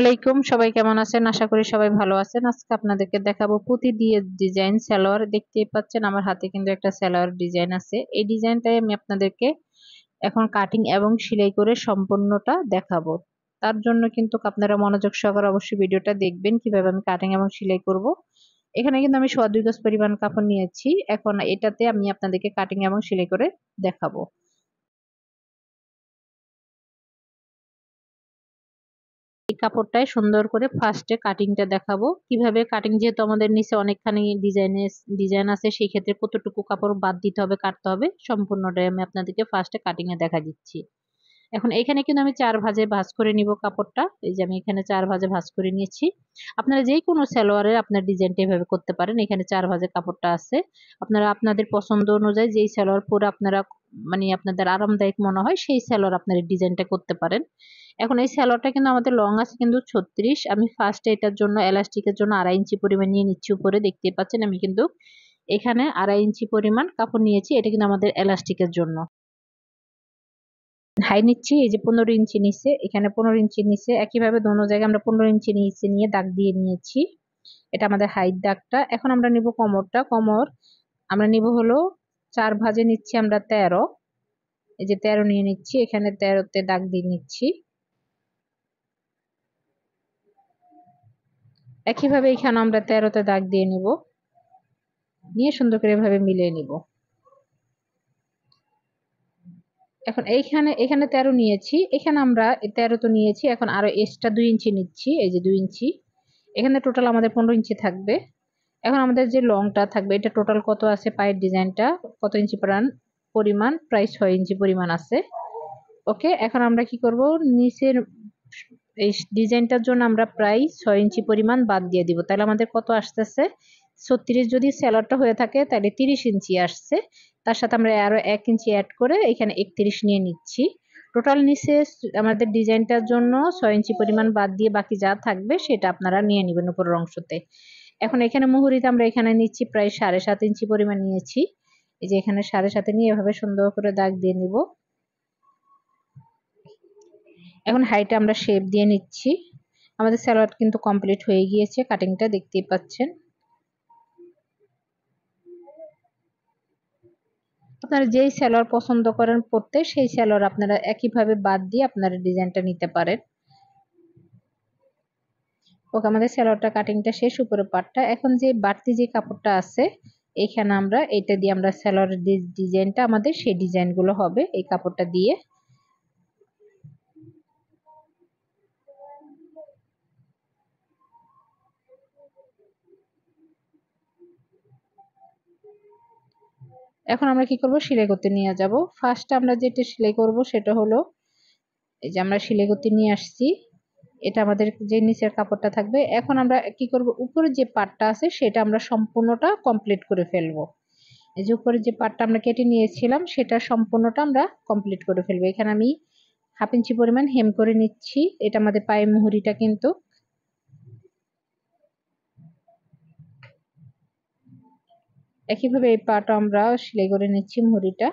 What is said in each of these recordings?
আলাইকুম, সবাই কেমন আছেন? আশা করি সবাই ভালো আছেন। আজকে আপনাদেরকে দেখাবো পুঁতি দিয়ে ডিজাইন সালোয়ার। দেখতেই পাচ্ছেন আমার হাতে কিন্তু একটা সালোয়ার ডিজাইন আছে। এই ডিজাইনটাই আমি আপনাদেরকে এখন কাটিং এবং সেলাই করে সম্পূর্ণটা দেখাবো। তার জন্য কিন্তু আপনারা মনোযোগ সহকারে অবশ্যই ভিডিওটা দেখবেন কিভাবে আমি কাটিং এবং সেলাই করব। এখানে কিন্তু আমি 2 গজ পরিমাণ কাপড় নিয়েছি। এখন এটাতে আমি আপনাদেরকে কাটিং এবং সেলাই করে দেখাবো। এই কাপড়টায় সুন্দর করে ফার্স্টে কাটিংটা দেখাবো কিভাবে কাটিং, যেহেতু আমাদের নিচে অনেকখানি ডিজাইন আছে, সেই ক্ষেত্রে কতটুকু কাপড় বাদ দিতে হবে, কাটতে হবে, সম্পূর্ণটাই আমি আপনাদেরকে ফার্স্টে কাটিং এ দেখা দিচ্ছি। এখন এখানে কিন্তু আমি 4 ভাঁজে ভাঁজ করে নিব কাপড়টা। এই যে আমি এখানে 4 ভাঁজে ভাঁজ করে নিয়েছি। আপনারা যে কোনো সালোয়ারের আপনার ডিজাইনটা এভাবে করতে পারেন। এখানে 4 ভাঁজে কাপড়টা আছে। আপনারা আপনাদের পছন্দ অনুযায়ী যেই সালোয়ার পরে আপনারা মানে আপনাদের আরামদায়ক মনে হয় সেই সালোয়ার আপনার ডিজাইনটা করতে পারেন। এখন এই সালোয়ারটা কিন্তু আমাদের লং আছে কিন্তু 36। আমি ফার্স্টে এটার জন্য এলাস্টিকের জন্য 2.5 ইঞ্চি পরিমাণ নিয়ে নিচ্ছি। উপরে দেখতে পাচ্ছেন আমি কিন্তু এখানে 2.5 ইঞ্চি পরিমাণ কাপড় নিয়েছি। এটা কিন্তু আমাদের এলাস্টিকের জন্য। হাই নিচ্ছি, এই যে 15 ইঞ্চি নিচে, এখানে 15 ইঞ্চি নিচে, একইভাবে দোনো জায়গায় আমরা 15 ইঞ্চি নিচে নিয়ে দাগ দিয়ে নিয়েছি। এটা আমাদের হাইট দাগটা। এখন আমরা নিব কোমরটা। কোমর আমরা নিব হলো 4 ভাঁজে নিচ্ছি আমরা 13। এই যে 13 নিয়ে নিচ্ছি, এখানে 13তে দাগ দিয়ে নিচ্ছি। একইভাবে এখানে আমরা 13তে দাগ দিয়ে নিব, নিয়ে সুন্দর করে এভাবে মিলিয়ে নিব। এখন এখানে 13 নিয়েছি, এখানে আমরা 13 তো নিয়েছি, এখন আরো এক্সট্রা 2 ইঞ্চি নিচ্ছি। এই যে 2 ইঞ্চি, এখানে টোটাল আমাদের 15 ইঞ্চি থাকবে। এখন আমাদের যে লংটা থাকবে, এটা টোটাল কত আছে, পায়ের ডিজাইনটা কত ইঞ্চি পরিমাণ প্রায় 6 ইঞ্চি পরিমাণ আছে। ওকে, এখন আমরা কি করব, নিচের এই ডিজাইনটার জন্য আমরা প্রায় 6 ইঞ্চি পরিমাণ বাদ দিয়ে দিব। তাহলে আমাদের কত আসতেছে, 36 যদি সেলারটা হয়ে থাকে তাহলে 30 ইঞ্চি আসছে। তার সাথে আমরা আরো 1 ইঞ্চি অ্যাড করে এখানে 31 নিয়ে নিচ্ছি। টোটাল নিচে আমাদের ডিজাইনটার জন্য 6 ইঞ্চি পরিমাণ বাদ দিয়ে বাকি যা থাকবে সেটা আপনারা নিয়ে নেবেন উপরের অংশতে। এখন এখানে মুহুরিতে আমরা এখানে নিচ্ছি প্রায় 7.5 ইঞ্চি পরিমাণ নিয়েছি। এই যে এখানে 7.5 নিয়ে এভাবে সুন্দর করে দাগ দিয়ে নিব। এখন হাইটে আমরা শেপ দিয়ে নিচ্ছি। আমাদের সালোয়ার কিন্তু কমপ্লিট হয়ে গিয়েছে, কাটিংটা দেখতেই পাচ্ছেন। আপনারা যেই সালোয়ার পছন্দ করেন পরতে, সেই সালোয়ার আপনারা একইভাবে বাদ দিয়ে আপনারা ডিজাইনটা নিতে পারেন। ওকে, আমাদের সালোয়ারটা কাটিংটা শেষ, উপরে পাটটা। এখন যে বাড়তি যে কাপড়টা আছে, এখানে আমরা এটা দিয়ে আমরা সালোয়ারের ডিজাইনটা আমাদের সেই ডিজাইনগুলো হবে এই কাপড়টা দিয়ে। এখন আমরা কি করব, সেলাই করতে নিয়ে যাব। ফার্স্ট আমরা যেটা সেলাই করব সেটা হলো, এই যে আমরা সেলাই করতে নিয়ে আসছি, এটা আমাদের যে নিচের কাপড়টা থাকবে। এখন আমরা কি করব, উপরে যে পাটটা আছে সেটা আমরা সম্পূর্ণটা কমপ্লিট করে ফেলবো। এই যে উপরে যে পাটটা আমরা কেটে নিয়েছিলাম সেটা সম্পূর্ণটা আমরা কমপ্লিট করে ফেলবো। এখানে আমি 1/2 ইঞ্চি পরিমাণ হেম করে নিচ্ছি। এটা আমাদের পায়ের মুহুরিটা কিন্তু। একইভাবে এই পাটা আমরা সেলাই করে নিচ্ছি মুহুরিটা।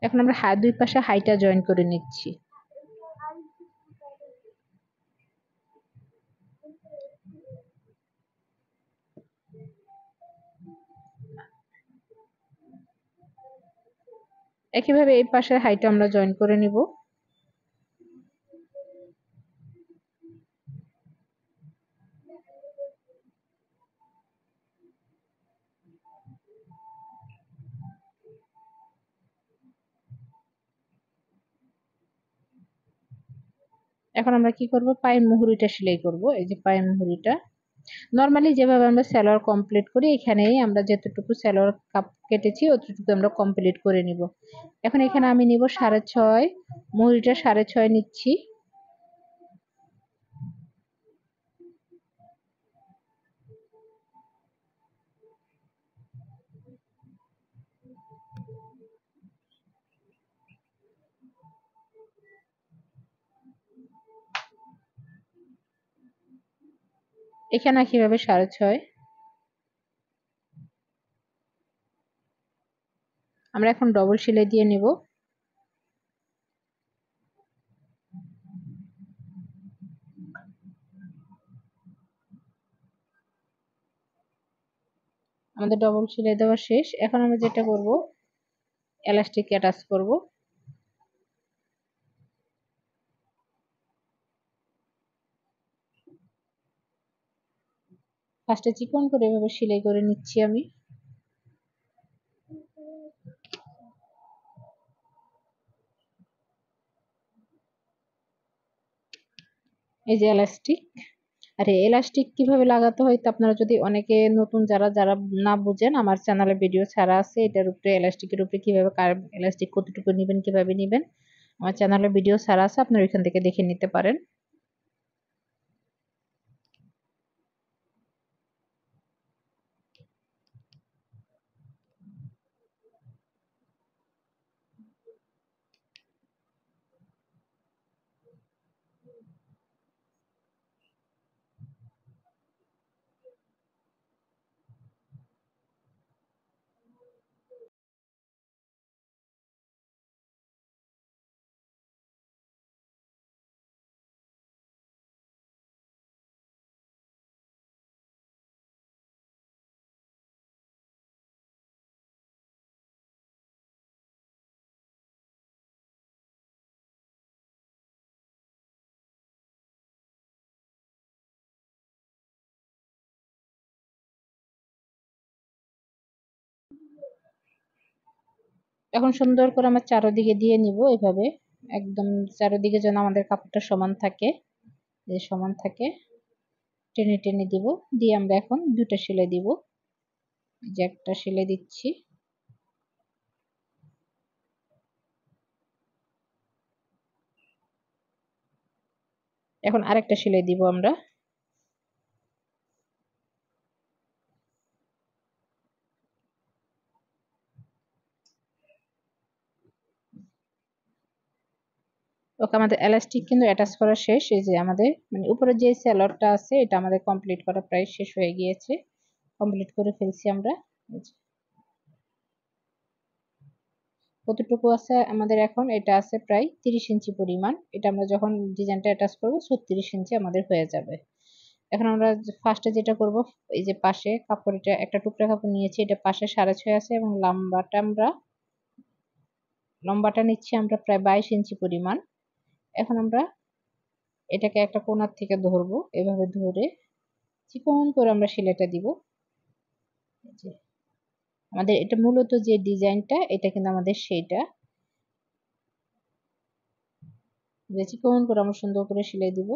এখন আমরা দুই পাশে হাইটা জয়েন করে নিচ্ছি। একইভাবে এই পাশের হাইটা আমরা জয়েন করে নিব। এখন আমরা কি করব, পায়ের মুহুরিটা সেলাই করব। এই যে পায়ের মুহুরিটা নরমালি যেভাবে আমরা সালোয়ার কমপ্লিট করি, এখানেই আমরা যতটুকু সালোয়ার কাপ কেটেছি অতটুকু আমরা কমপ্লিট করে নিব। এখন এখানে আমি নিব 6.5, মুহুরিটা 6.5 নিচ্ছি। এখানে কিভাবে 6.5, আমরা এখন ডবল সেলাই দিয়ে নেব। আমাদের ডবল সেলাই দেওয়া শেষ। এখন আমরা যেটা করব, এলাস্টিক অ্যাটাচ করব। ফার্স্টে চিকন করে এভাবে সেলাই করে নিচ্ছি আমি। এই যে এলাস্টিক। আর এই এলাস্টিক কিভাবে লাগাতে হয় তা আপনারা যদি অনেকে নতুন যারা যারা না বুঝেন, আমার চ্যানেলে ভিডিও ছাড়া আছে এটার উপরে, এলাস্টিকের উপরে কিভাবে এলাস্টিক কতটুকু নেবেন, কিভাবে নেবেন, আমার চ্যানেলে ভিডিও ছাড়া আছে, আপনারা ওইখান থেকে দেখে নিতে পারেন। এখন সুন্দর করে আমরা চারদিকে দিয়ে নিব এভাবে, একদম চারদিকে যেন আমাদের কাপড়টা সমান থাকে, যে সমান থাকে, টেনে টেনে দিব। দিয়ে আমরা এখন দুটো সেলাই দিব। যে একটা সেলাই দিচ্ছি, এখন আরেকটা সেলাই দিব আমরা। ওকে, আমাদের এলাস্টিক কিন্তু অ্যাটাচ করা শেষ। এই যে আমাদের মানে উপরে যে স্যালোয়ারটা আছে এটা আমাদের কমপ্লিট করা প্রায় শেষ হয়ে গিয়েছে, কমপ্লিট করে ফেলছি আমরা। কতটুকু আছে আমাদের এখন, এটা আছে প্রায় 30 ইঞ্চি পরিমাণ। এটা আমরা যখন ডিজাইনটা অ্যাটাচ করবো 36 ইঞ্চি আমাদের হয়ে যাবে। এখন আমরা ফার্স্টে যেটা করব, এই যে পাশে কাপড়, এটা একটা টুকরা কাপড় নিয়েছি, এটা পাশে 6.5 আছে এবং লম্বাটা নিচ্ছি আমরা প্রায় 22 ইঞ্চি পরিমাণ। এখন আমরা এটাকে একটা কোণার থেকে ধরবো, এভাবে ধরে চিকন করে আমরা সেলাইটা দিব। আমাদের এটা মূলত যে ডিজাইনটা, এটা কিন্তু আমাদের সেইটা, যে চিকন করে আমরা সুন্দর করে সেলাই দিব।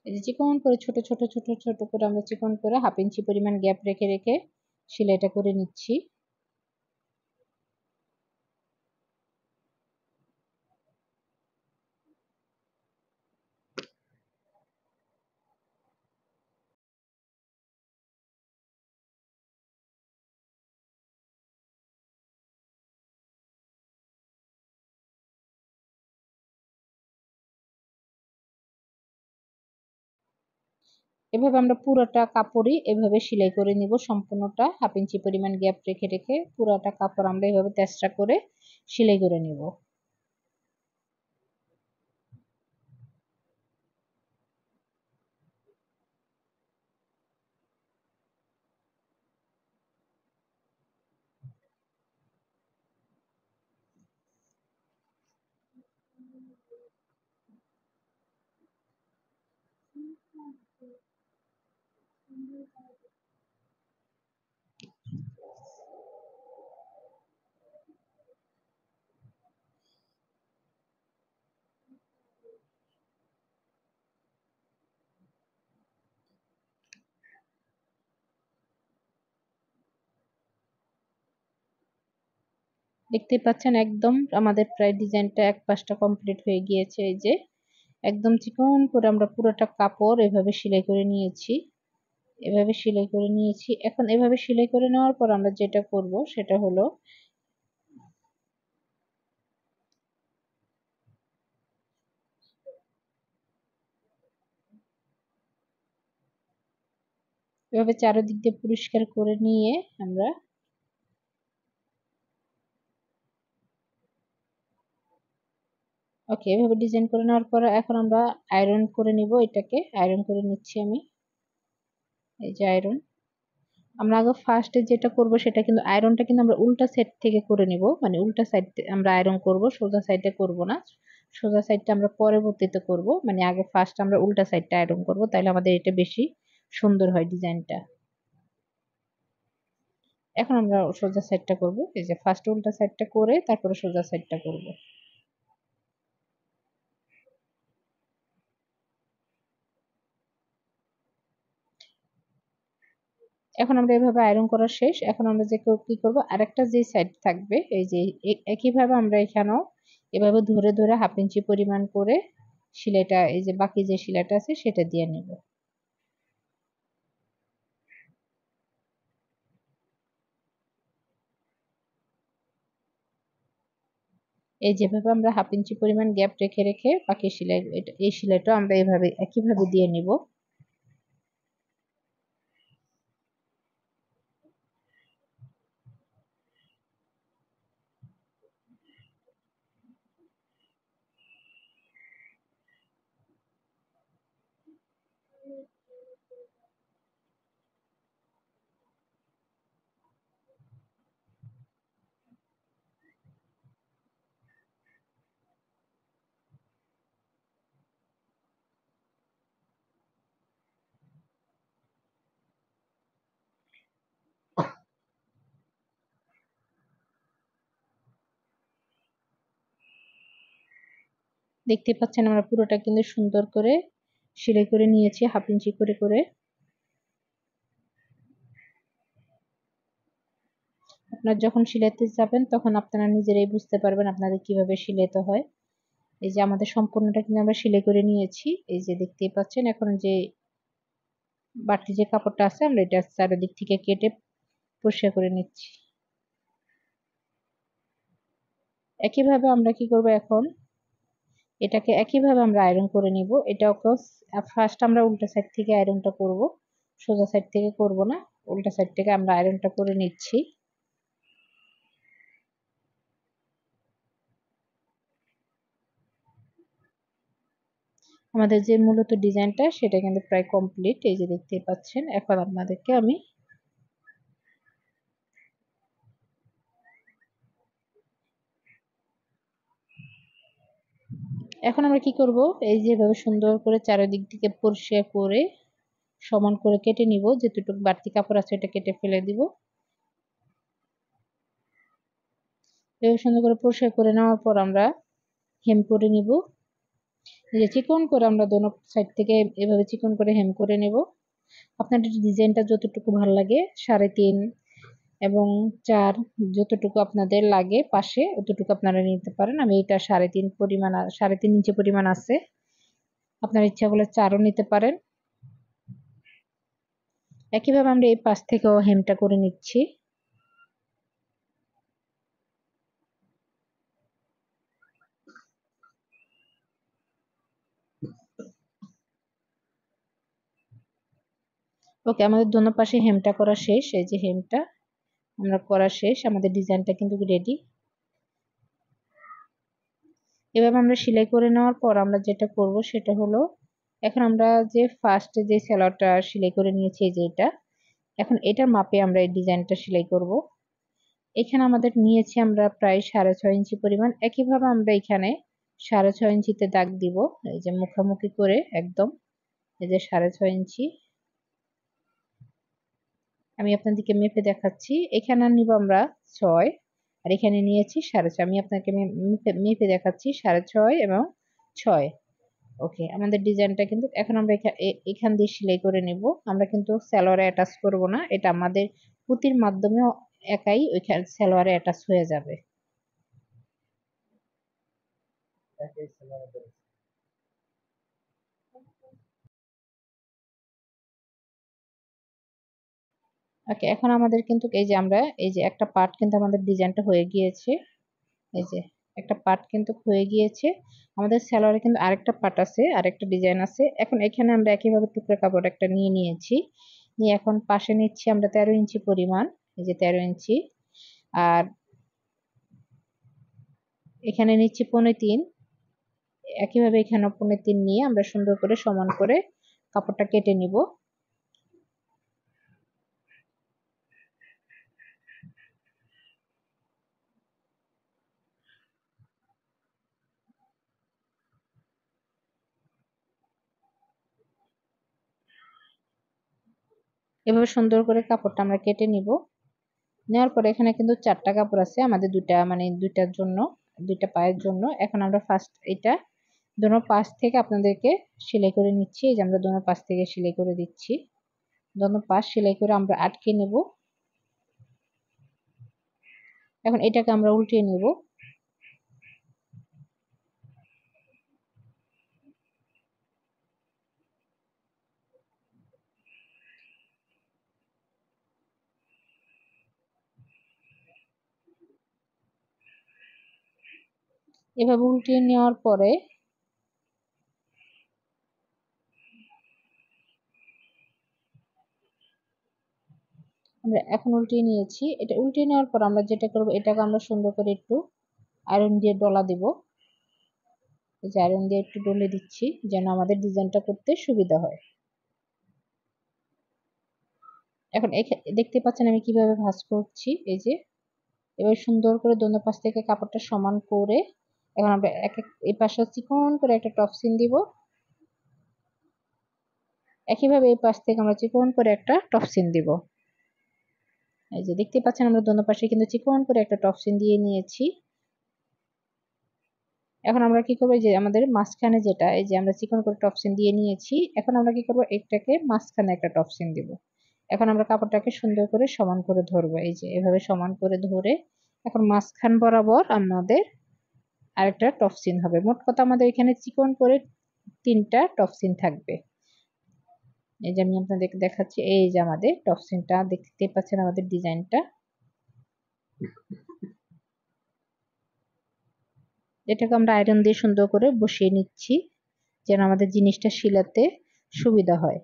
এই যে চিকন করে ছোট ছোট ছোট ছোট করে আমরা চিকন করে 1/2 ইঞ্চি পরিমাণ গ্যাপ রেখে রেখে সেলাইটা করে নিচ্ছি। এভাবে আমরা পুরোটা কাপড়ই এভাবে সেলাই করে নিব, সম্পূর্ণটা 1/2 ইঞ্চি পরিমাণ গ্যাপ রেখে রেখে পুরোটা কাপড় আমরা এভাবে তেস্তা করে সেলাই করে নিব। দেখতে পাচ্ছেন একদম আমাদের প্রায় ডিজাইনটা এক পাশটা কমপ্লিট হয়ে গিয়েছে। এই যে একদম চিকন করে আমরা পুরোটা কাপড় এভাবে সেলাই করে নিয়েছি, এভাবে সেলাই করে নিয়েছি। এখন এভাবে সেলাই করে নেওয়ার পর আমরা যেটা করব সেটা হলো, এভাবে চারিদিক দিয়ে পরিষ্কার করে নিয়ে আমরা ওকে এভাবে ডিজাইন করে নেওয়ার পর এখন আমরা আয়রন করে নিব, এটাকে আয়রন করে নিচ্ছি আমি। এই যে আয়রন, আমরা আগে ফার্স্টে যেটা করব সেটা কিন্তু আয়রনটা কিন্তু আমরা উল্টা সাইড থেকে করে নিব, মানে উল্টা সাইড আমরা আয়রন করব, সোজা সাইডে করব না। সোজা সাইডটা আমরা পরবর্তীতে করব, মানে আগে ফার্স্ট আমরা উল্টা সাইডটা আয়রন করব, তাহলে আমাদের এটা বেশি সুন্দর হয় ডিজাইনটা। এখন আমরা সোজা সাইডটা করব, এই যে ফার্স্ট উল্টা সাইডটা করে তারপরে সোজা সাইডটা করব। এখন আমরা এভাবে আয়রন করা শেষ। এখন আমরা যে কি করব, আরেকটা যে সাইড থাকবে এই যে একইভাবে আমরা এখানেও এভাবে ধরে ধরে 1/2 ইঞ্চি পরিমাণ করে সেলাইটা, এই যে বাকি যে সেলাইটা আছে সেটা দিয়ে নেব। এই যেভাবে আমরা 1/2 ইঞ্চি পরিমাণ গ্যাপ রেখে রেখে বাকি সেলাই, এই সেলাইটা আমরা এভাবে একইভাবে দিয়ে নিব। দেখতে পাচ্ছেন আমরা পুরোটা কিন্তু সুন্দর করে সেলাই করে নিয়েছি 1/2 ইঞ্চি করে করে। আপনারা যখন সেলাইতে যাবেন তখন আপনারা নিজেরাই বুঝতে পারবেন আপনাদের কিভাবে সেলাইতে হয়। এই যে আমাদের সম্পূর্ণটা কিন্তু আমরা সেলাই করে নিয়েছি, এই যে দেখতেই পাচ্ছেন। এখন যে বাড়তি যে কাপড়টা আছে আমরা এটা চারিদিক থেকে কেটে পরিষ্কার করে নিচ্ছি। একইভাবে আমরা কি করব, এখন এটাকে একইভাবে আমরা আয়রন করে নিব। এটাকেও ফার্স্ট আমরা উল্টা সাইড থেকে আয়রনটা করব, সোজা সাইড থেকে করব না, উল্টা সাইড থেকে আমরা আয়রনটা করে নিচ্ছি। আমাদের যে মূলত ডিজাইনটা সেটা কিন্তু প্রায় কমপ্লিট, এই যে দেখতেই পাচ্ছেন। এখন আপনাদেরকে আমি এখন আমরা কি করব, এই যেভাবে সুন্দর করে চারিদিক থেকে পরিষ্কার করে সমান করে কেটে নিব, যেটুকু বাড়তি কাপড় আছে এটা কেটে ফেলে দিব। এভাবে সুন্দর করে পরিষ্কার করে নেওয়ার পর আমরা হেম করে নিব, এই যে চিকন করে আমরা দোনো সাইড থেকে এভাবে চিকন করে হেম করে নেব। আপনাদের ডিজাইনটা যতটুকু ভালো লাগে 3.5 এবং 4 যতটুকু আপনাদের লাগে পাশে অতটুকু আপনারা নিতে পারেন। আমি এটা 3.5 পরিমাণ, 3.5 ইঞ্চি পরিমাণ আছে, আপনার ইচ্ছা করলে 4ও নিতে পারেন। একইভাবে আমরা এই পাশ থেকেও হেমটা করে নিচ্ছি। ওকে, আমাদের দোনো পাশে হেমটা করা শেষ, এই যে হেমটা আমরা করা শেষ, আমাদের ডিজাইনটা কিন্তু রেডি। এভাবে আমরা সেলাই করে নেওয়ার পর আমরা যেটা করব সেটা হলো, এখন আমরা যে ফার্স্ট যে সেলাইটা সেলাই করে নিয়েছি এই যে এটা, এখন এটার মাপে আমরা এই ডিজাইনটা সেলাই করব। এখানে আমাদের নিয়েছি আমরা প্রায় 6.5 ইঞ্চি পরিমাণ। একইভাবে আমরা এখানে 6.5 ইঞ্চিতে দাগ দিব, এই যে মুখামুখি করে একদম, এই যে 6.5 ইঞ্চি আমি আপনাদেরকে মেপে দেখাচ্ছি। এখানে নিব আমরা 6 আর এখানে নিয়েছি 6.5, আমি আপনাকে মেপে দেখাচ্ছি 6.5 এবং 6। ওকে, আমাদের ডিজাইনটা কিন্তু এখন আমরা এখান দিয়ে সেলাই করে নেব। আমরা কিন্তু সালোয়ারে অ্যাটাচ করব না, এটা আমাদের পুঁতির মাধ্যমে একাই ওইখানে সালোয়ারে অ্যাটাচ হয়ে যাবে। ওকে, এখন আমাদের কিন্তু এই যে আমরা এই যে একটা পার্ট কিন্তু আমাদের ডিজাইনটা হয়ে গিয়েছে, এই যে একটা পার্ট কিন্তু হয়ে গিয়েছে। আমাদের সালোয়ারে কিন্তু আরেকটা পার্ট আছে, আরেকটা ডিজাইন আছে। এখন এখানে আমরা একইভাবে টুকরা কাপড় একটা নিয়ে নিয়েছি, নিয়ে এখন পাশে নিচ্ছি আমরা 13 ইঞ্চি পরিমাণ, এই যে 13 ইঞ্চি। আর এখানে নিচ্ছি 3.5। একইভাবে এখানে 3.5 নিয়ে আমরা সুন্দর করে সমান করে কাপড়টা কেটে নিব। এভাবে সুন্দর করে কাপড়টা আমরা কেটে নিব। নেওয়ার পরে এখানে কিন্তু 4টা কাপড় আছে আমাদের, দুইটা মানে দুইটার জন্য, দুইটা পায়ের জন্য। এখন আমরা ফার্স্ট এটা দোনো পাশ থেকে আপনাদেরকে সেলাই করে নিচ্ছি। এই যে আমরা দোনো পাশ থেকে সেলাই করে দিচ্ছি। দোনো পাশ সেলাই করে আমরা আটকে নেব। এখন এটাকে আমরা উল্টিয়ে নেব। এভাবে উল্টিয়ে নেওয়ার পরে আমরা এখন উল্টিয়ে নিয়েছি। এটা উল্টিয়ে নেওয়ার পর আমরা যেটা করব, এটাকে আমরা সুন্দর করে একটু আয়রন দিয়ে ডলা দিব। এই যে আয়রন দিয়ে একটু ডলে দিচ্ছি যেন আমাদের ডিজাইনটা করতে সুবিধা হয়। এখন দেখতে পাচ্ছেন আমি কিভাবে ভাঁজ করছি। এই যে এবার সুন্দর করে দোনো পাশ থেকে কাপড়টা সমান করে এখন আমরা এই পাশে চিকন করে একটা টপ সিন দিব। একইভাবে এই পাশ থেকে আমরা চিকন করে একটা টপ সিন দিব। এই যে দেখতে পাচ্ছেন আমরা দোনো পাশে কিন্তু চিকন করে একটা টপ সিন দিয়ে নিয়েছি। এখন আমরা কি করবো, যে আমাদের মাঝখানে যেটা, এই যে আমরা চিকন করে টপ সিন দিয়ে নিয়েছি, এখন আমরা কি করবো, এটাকে মাঝখানে একটা টপ সিন দিব। এখন আমরা কাপড়টাকে সুন্দর করে সমান করে ধরবো। এই যে এভাবে সমান করে ধরে এখন মাঝখান বরাবর আমাদের আরেকটা টপ সিন হবে। মোট কথা আমাদের এখানে চিকন করে 3টা টপ সিন থাকবে। এই যে আমি আপনাদেরকে দেখাচ্ছি, এই যে আমাদের টপ সিনটা দেখতে পাচ্ছেন আমাদের ডিজাইনটা। এটাকে আমরা আয়রন দিয়ে সুন্দর করে বসিয়ে নিচ্ছি যেন আমাদের জিনিসটা সিলাতে সুবিধা হয়।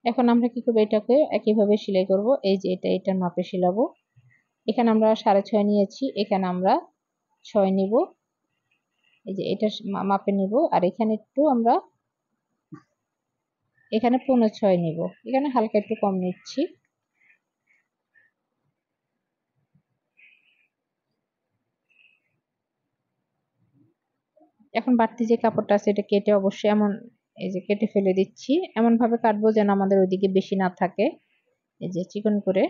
এখন আমরা কি করবো, এটাকে একইভাবে সেলাই করব। এই যে এটার মাপে সেলাবো। এখানে আমরা 6.5 নিয়েছি, এখানে আমরা 6 নিব। এই যে এটা মাপে নিব। আর এখানে একটু আমরা এখানে 6.5 নিব, এখানে হালকা একটু কম নিচ্ছি। এখন বাড়তি যে কাপড়টা আছে এটা কেটে অবশ্যই এমন, এই যে কেটে ফেলে দিচ্ছি। এমন ভাবে কাটবো যেন আমাদের ওইদিকে বেশি না থাকে। এই যে চিকন করে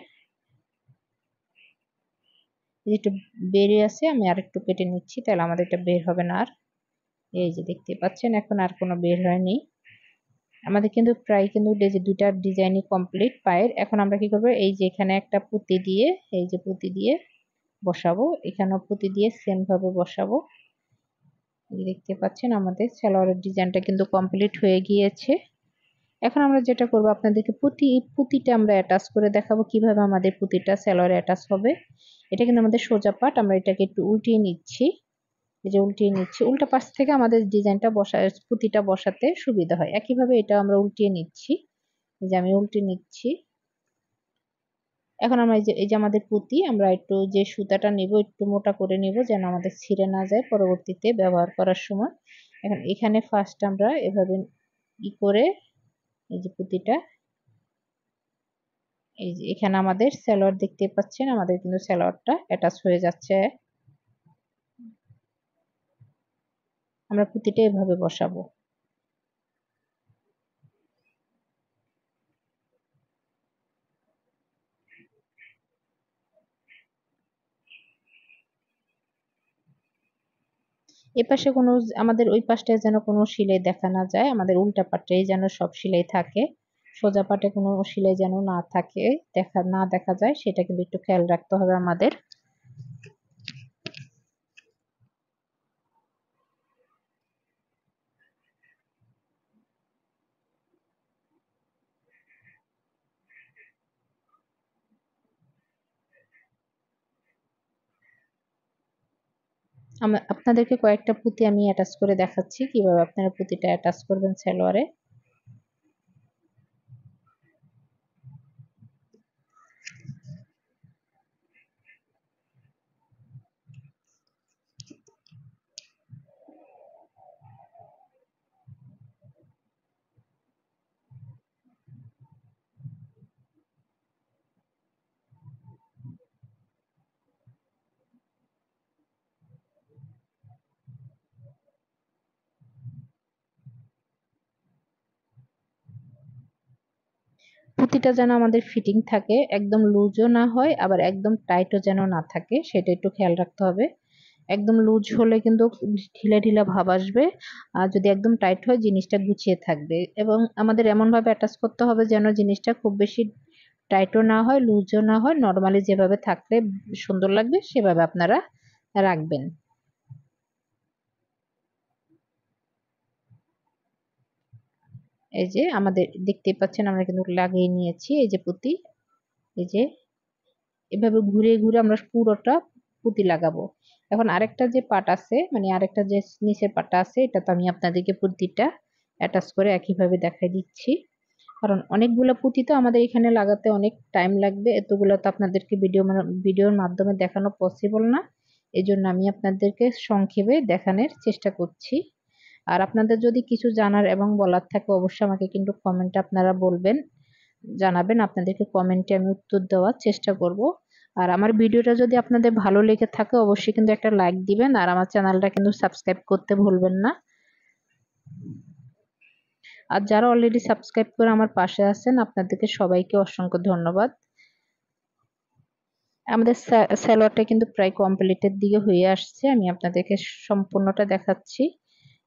একটু বেরিয়ে আছে, আমি আর একটু কেটে নিচ্ছি, তাহলে আমাদের এটা বের হবে না আর। এই যে দেখতে পাচ্ছেন এখন আর কোনো বের হয়নি। আমাদের কিন্তু প্রায় কিন্তু দুইটা ডিজাইনই কমপ্লিট পায়ের। এখন আমরা কি করবো, এই যে এখানে একটা পুঁতি দিয়ে, এই যে পুঁতি দিয়ে বসাবো, এখানেও পুঁতি দিয়ে সেম ভাবে বসাবো। দেখতে পাচ্ছেন আমাদের সালোয়ারের ডিজাইনটা কিন্তু কমপ্লিট হয়ে গিয়েছে। এখন আমরা যেটা করবো, আপনাদেরকে পুঁতিটা আমরা অ্যাটাচ করে দেখাবো কিভাবে আমাদের পুঁতিটা সালোয়ারে অ্যাটাচ হবে। এটা কিন্তু আমাদের সোজা পাট, আমরা এটাকে একটু উল্টিয়ে নিচ্ছি। এই যে উল্টিয়ে নিচ্ছি, উল্টা পাশ থেকে আমাদের ডিজাইনটা পুঁতিটা বসাতে সুবিধা হয়। একইভাবে এটা আমরা উল্টিয়ে নিচ্ছি। এই যে আমি উল্টিয়ে নিচ্ছি। এখন আমরা এই যে আমাদের পুঁতি, আমরা একটু যে সুতাটা নিব একটু মোটা করে নিব যেন আমাদের ছিঁড়ে না যায় পরবর্তীতে ব্যবহার করার সময়। এখন এখানে ফার্স্ট আমরা এভাবে করে এই যে পুঁতিটা, এই যে এখানে আমাদের সালোয়ার দেখতে পাচ্ছেন, আমাদের কিন্তু সালোয়ারটা অ্যাটাচ হয়ে যাচ্ছে। আমরা পুঁতিটা এভাবে বসাবো। এপাশে কোনো, আমাদের ওই পাশটায় যেন কোনো সেলাই দেখা না যায়, আমাদের উল্টা পাটটাই যেন সব সেলাই থাকে। সোজা পাটে কোনো সেলাই যেন না থাকে, দেখা যায়, সেটা কিন্তু একটু খেয়াল রাখতে হবে আমাদের। আপনাদেরকে কয়েকটা পুঁতি আমি অ্যাটাচ করে দেখাচ্ছি কিভাবে আপনারা পুঁতিটা অ্যাটাচ করবেন সালোয়ারে। পুঁতিটা যেন আমাদের ফিটিং থাকে, একদম লুজও না হয় আবার একদম টাইটও যেন না থাকে, সেটা একটু খেয়াল রাখতে হবে। একদম লুজ হলে কিন্তু ঢিলা ঢিলা ভাব আসবে, আর যদি একদম টাইট হয় জিনিসটা গুছিয়ে থাকবে। এবং আমাদের এমনভাবে অ্যাটাচ করতে হবে যেন জিনিসটা খুব বেশি টাইটও না হয় লুজও না হয়, নর্মালি যেভাবে থাকলে সুন্দর লাগবে সেভাবে আপনারা রাখবেন। এই যে আমাদের দেখতেই পাচ্ছেন আমরা কিন্তু লাগিয়ে নিয়েছি এই যে পুঁতি। এই যে এভাবে ঘুরে ঘুরে আমরা পুরোটা পুঁতি লাগাবো। এখন আরেকটা যে পার্ট আছে, মানে আরেকটা যে নিচের পার্টটা আছে, এটা তো আমি আপনাদেরকে পুঁতিটা অ্যাটাচ করে একইভাবে দেখাই দিচ্ছি। কারণ অনেকগুলো পুঁতি তো আমাদের এখানে লাগাতে অনেক টাইম লাগবে, এতগুলো তো আপনাদেরকে ভিডিওর মাধ্যমে দেখানো পসিবল না। এই জন্য আমি আপনাদেরকে সংক্ষেপে দেখানোর চেষ্টা করছি। আর আপনাদের যদি কিছু জানার এবং বলার থাকে অবশ্যই আমাকে কিন্তু কমেন্টে আপনারা বলবেন, জানাবেন। আপনাদেরকে কমেন্টে আমি উত্তর দেওয়ার চেষ্টা করব। আর আমার ভিডিওটা যদি আপনাদের ভালো লেগে থাকে অবশ্যই কিন্তু একটা লাইক দিবেন, আর আমার চ্যানেলটা কিন্তু সাবস্ক্রাইব করতে ভুলবেন না। আর যারা অলরেডি সাবস্ক্রাইব করে আমার পাশে আছেন আপনাদেরকে সবাইকে অসংখ্য ধন্যবাদ। আমাদের সালোয়ারটা কিন্তু প্রায় কমপ্লিটের দিকে হয়ে আসছে, আমি আপনাদেরকে সম্পূর্ণটা দেখাচ্ছি।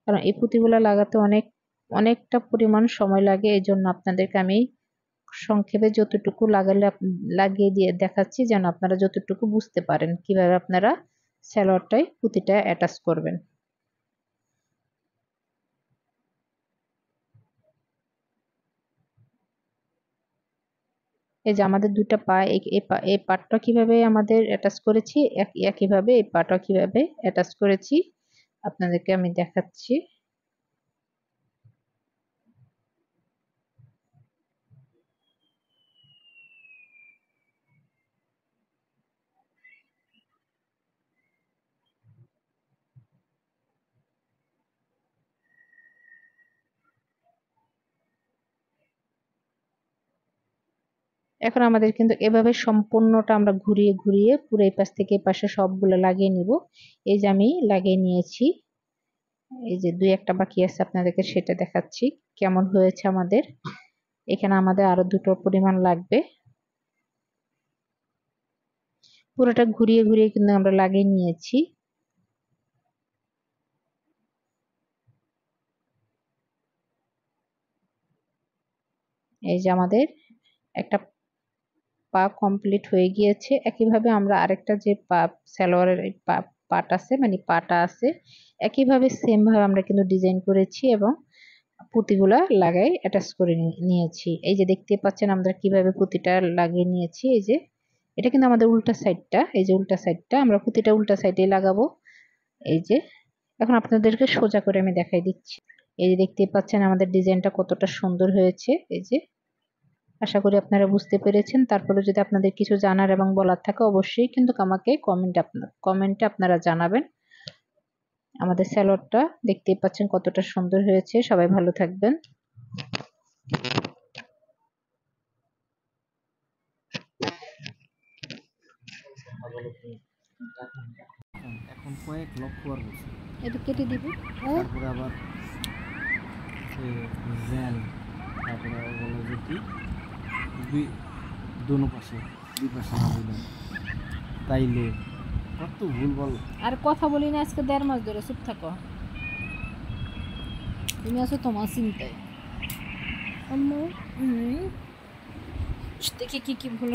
কারণ এই পুঁতিগুলো লাগাতে অনেকটা পরিমাণ সময় লাগে, এই জন্য আপনাদেরকে আমি সংক্ষেপে যতটুকু লাগিয়ে দিয়ে দেখাচ্ছি যেন আপনারা যতটুকু বুঝতে পারেন কিভাবে আপনারা সালোয়ারটায় পুঁতিটা অ্যাটাচ করবেন। এই যে আমাদের দুটা পা, এই পাটটা কিভাবে আমাদের অ্যাটাচ করেছি একইভাবে এই পাটা কিভাবে অ্যাটাচ করেছি আপনাদেরকে আমি দেখাচ্ছি। এখন আমাদের কিন্তু এভাবে সম্পূর্ণটা আমরা ঘুরিয়ে ঘুরিয়ে পুরো এই পাশ থেকে এই পাশে সবগুলো লাগিয়ে নিব। এই যে আমি লাগিয়ে নিয়েছি, এই যে দুই একটা বাকি আছে আপনাদেরকে সেটা দেখাচ্ছি কেমন হয়েছে আমাদের। এখানে আমাদের আরো দুটো পরিমাণ লাগবে। পুরোটা ঘুরিয়ে ঘুরিয়ে কিন্তু আমরা লাগিয়ে নিয়েছি। এই যে আমাদের একটা পা কমপ্লিট হয়ে গিয়েছে। একইভাবে আমরা আরেকটা যে পা সালোয়ারের পাট আছে মানে পাটা আছে, একইভাবে সেম ভাবে আমরা কিন্তু ডিজাইন করেছি এবং পুঁতিগুলা লাগাই অ্যাটাচ করে নিয়েছি। এই যে দেখতে পাচ্ছেন আমরা কিভাবে পুঁতিটা লাগিয়ে নিয়েছি। এই যে এটা কিন্তু আমাদের উল্টা সাইডটা, এই যে উল্টা সাইডটা আমরা পুঁতিটা উল্টা সাইডে লাগাবো। এই যে এখন আপনাদেরকে সোজা করে আমি দেখাই দিচ্ছি। এই যে দেখতে পাচ্ছেন আমাদের ডিজাইনটা কতটা সুন্দর হয়েছে। এই যে আশা করি আপনারা বুঝতে পেরেছেন। তারপরে যদি আপনাদের কিছু জানার এবং বলার থাকে অবশ্যই কিন্তু আমাকে কমেন্টে আপনারা জানাবেন। আমাদের সালোয়ারটা দেখতেই পাচ্ছেন কতটা সুন্দর হয়েছে। সবাই ভালো থাকবেন। এখন কয়েক লক্ষ বার বলছে, এটা কেটে দিব। তারপরে আবার জ্যাল, তারপরে বলে যে কি দুই পাশে না বুঝলেন তাইলে কত ভুল বল। আর কথা বলি না আজকে 1.5 মাস ধরে, চুপ থাকো। তুমি আছো তোমার চিন্তায়। আম্মু দেখে কি ভুল